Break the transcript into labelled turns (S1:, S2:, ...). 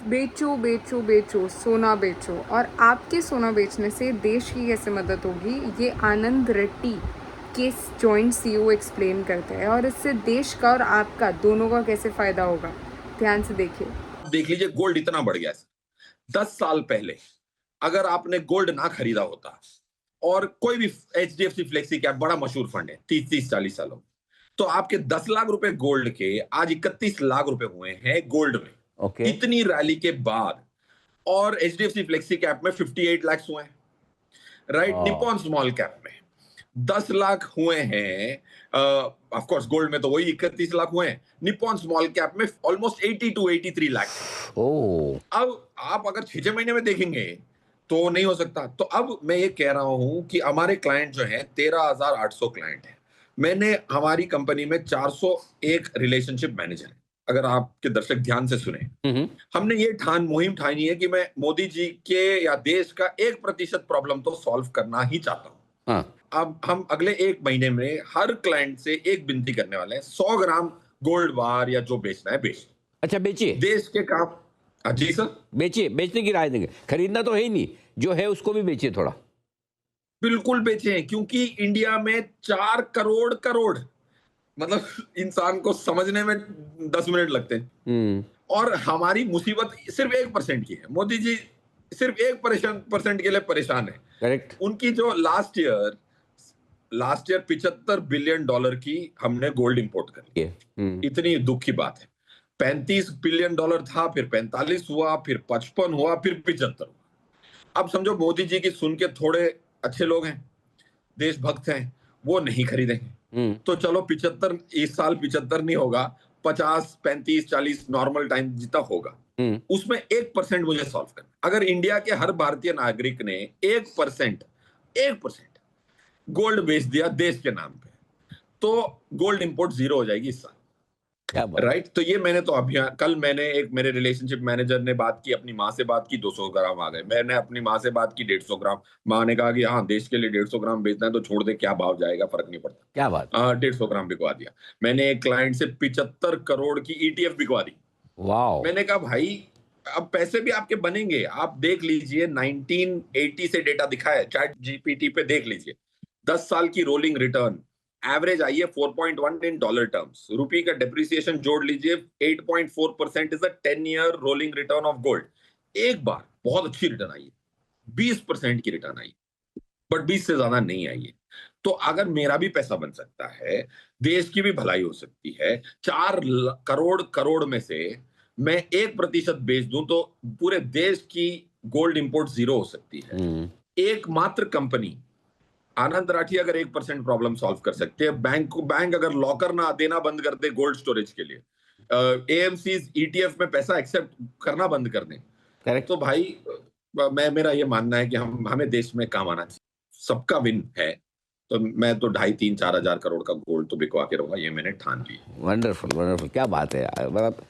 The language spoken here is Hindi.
S1: बेचो बेचो बेचो, सोना बेचो। और आपके सोना बेचने से देश की कैसे मदद होगी, ये आनंद रेड्डी के जॉइंट सीईओ एक्सप्लेन करते हैं, और इससे देश का और आपका दोनों का कैसे फ़ायदा होगा। ध्यान से देखिए।
S2: देख लीजिए गोल्ड इतना बढ़ गया है। 10 साल पहले अगर आपने गोल्ड ना खरीदा होता, और कोई भी एचडीएफसी फ्लेक्सी कैप बड़ा मशहूर फंड है 30-40 सालों में, तो आपके 10 लाख रुपए गोल्ड के आज 31 लाख रुपए हुए हैं गोल्ड में,
S3: ओके।
S2: इतनी रैली के बाद। और एचडीएफसी फ्लेक्सी कैप में 58 लाख हुए हैं, राइट। निपॉन स्मॉल कैप में 10 लाख हुए हैं। ऑफ कोर्स गोल्ड में तो वही 31 लाख हुए हैं, निपॉन स्मॉल कैप में ऑलमोस्ट 80 to 83 लाख।
S3: ओ।
S2: अब आप अगर 6 महीने में देखेंगे तो नहीं हो सकता। तो अब मैं ये कह रहा हूं कि हमारे क्लाइंट जो है 13,800 क्लाइंट है। मैंने हमारी कंपनी में 401 रिलेशनशिप मैनेजर है, अगर आपके दर्शक ध्यान से सुने। हमने ये मुहिम ठानी है कि मैं मोदी जी के या देश का 1% प्रॉब्लम तो सॉल्व करना ही चाहता हूं।
S3: हाँ।
S2: अब हम अगले 1 महीने में हर क्लाइंट से एक विनती करने वाले हैं, 100 ग्राम गोल्ड बार या जो बेचना है बेच।
S3: अच्छा, बेचिए।
S2: देश के काम। जी सर।
S3: बेचिए, बेचने की राय देंगे, खरीदना तो है ही नहीं, जो है उसको भी बेचिए थोड़ा।
S2: बिल्कुल बेचें, क्योंकि इंडिया में 4 करोड़ करोड़, मतलब इंसान को समझने में 10 मिनट लगते हैं। और हमारी मुसीबत सिर्फ 1% की है। मोदी जी सिर्फ 1% के लिए परेशान है।
S3: करेक्ट।
S2: उनकी जो लास्ट ईयर $75 बिलियन की हमने गोल्ड इंपोर्ट कर
S3: हम्म।
S2: इतनी दुख की बात है। $35 बिलियन था, फिर 45 हुआ, फिर 55 हुआ, फिर 75 हुआ। अब समझो मोदी जी की सुन के थोड़े अच्छे लोग हैं, देशभक्त हैं, वो नहीं खरीदेंगे। तो चलो 75 इस साल 75 नहीं होगा, 50, 35, 40 नॉर्मल टाइम जितना होगा, उसमें 1% मुझे सॉल्व करना। अगर इंडिया के हर भारतीय नागरिक ने 1% गोल्ड बेच दिया देश के नाम पे, तो गोल्ड इंपोर्ट 0 हो जाएगी इस साल।
S3: क्या बात।
S2: राइट। तो ये मैंने तो अभियान, कल मैंने एक मेरे रिलेशनशिप मैनेजर ने बात की, अपनी माँ से बात की, 200 ग्राम आ गए। मैंने अपनी माँ से बात की 150 ग्राम। माँ ने कहा कि हाँ, देश के लिए 150 ग्राम बेचना है तो छोड़ दे, क्या भाव जाएगा, फर्क नहीं पड़ता।
S3: क्या बात।
S2: 150 ग्राम बिकवा दिया। मैंने एक क्लाइंट से 75 करोड़ की ईटीएफ बिकवा दी।
S3: वाह।
S2: मैंने कहा भाई, अब पैसे भी आपके बनेंगे। आप देख लीजिए 1980 से डेटा दिखा है, चैट जीपीटी पे देख लीजिए। 10 साल की रोलिंग रिटर्न एवरेज आई है 4.1 इन डॉलर टर्म्स। रुपये का डेप्रिसिएशन जोड़ लीजिए, 8.4% is the 10 year rolling return of gold. एक बार बहुत अच्छी रिटर्न आई है, 20% की रिटर्न आई, बट 20 से ज्यादा नहीं आई है। तो अगर मेरा भी पैसा बन सकता है, देश की भी भलाई हो सकती है, 4 करोड़ करोड़ में से मैं 1% बेच दूं तो पूरे देश की गोल्ड इंपोर्ट 0 हो सकती है। एकमात्र कंपनी आनंद राठी अगर 1% प्रॉब्लम सॉल्व कर सकते हैं, बैंक अगर लॉकर ना देना बंद कर दे गोल्ड स्टोरेज के लिए, एएमसी ईटीएफ में पैसा एक्सेप्ट करना बंद कर दें,
S3: करेक्ट।
S2: तो भाई मेरा ये मानना है कि हमें देश में काम आना चाहिए। सबका विन है। तो मैं तो 2,500-3,000-4,000 करोड़ का गोल्ड तो बिकवा के रहूंगा, ये मैंने ठान ली।
S3: वंडरफुल, वंडरफुल, क्या बात है यार, मतलब